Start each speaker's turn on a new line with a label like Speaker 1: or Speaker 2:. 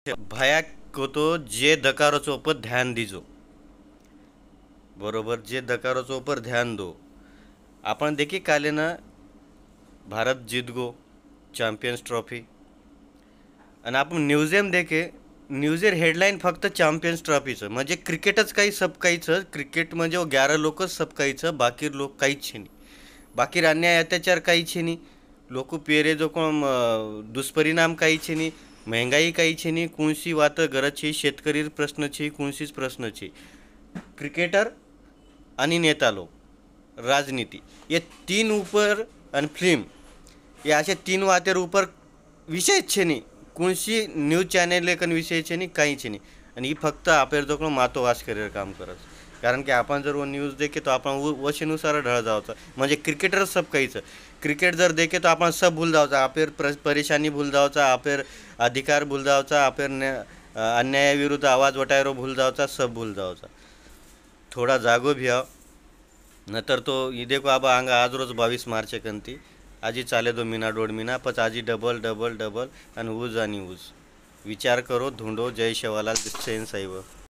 Speaker 1: भया को तो जे दकारों ऊपर ध्यान दीजो बरोबर जे दकारों ऊपर ध्यान दो। आपण देखी काले ना भारत जीत गो चॅम्पियन्स ट्रॉफी आणि आपण न्यूजेम देखे न्यूजेर हेडलाईन फक्त चॅम्पियन्स ट्रॉफीचं म्हणजे क्रिकेटच काही सब काहीचं क्रिकेट म्हणजे 11 लोकच सब काहीचं बाकी लोक काहीच नाही बाकी अन्याय अत्याचार काहीच नाही लोक पेरे जो कोण दुष्परिणाम काहीच नाही महंगाई काहीच नहीं कौनसी बात गरज छे शेतकरी प्रश्न छे कौनसीच प्रश्न छे क्रिकेटर आणि नेता लोग राजनीति ये तीन ऊपर आणि फिल्म ये असे तीन वातेर ऊपर विषय छे नहीं कौनसी न्यूज चॅनल लेखन विषय छे नहीं काही छे नहीं आणि फक्त आपल्या जो मातो वास करियर काम करत कारण की आपण जर वो न्यूज़ देखे तो अपन वशीनुसार ढळ जावचं म्हणजे क्रिकेटर सब काहीच क्रिकेट जर देखे तो अपन सब भूल जावचा आपेर परेशानी भूल जावचा आपेर अधिकार भूल जावचा आपेर अन्याय विरुद्ध आवाज उठायरो भूल जावचा सब भूल जावचा थोड़ा जागो भी आओ नतर तो ये देखो अब आंगा आज रोज 22 मार्च कंती आजी चाले 2 महीना 1.5 महीना पच आजी डबल डबल डबल आणि ऊज आणि ऊज विचार करो ढूंढो जय शेवालाल सेन साहेब।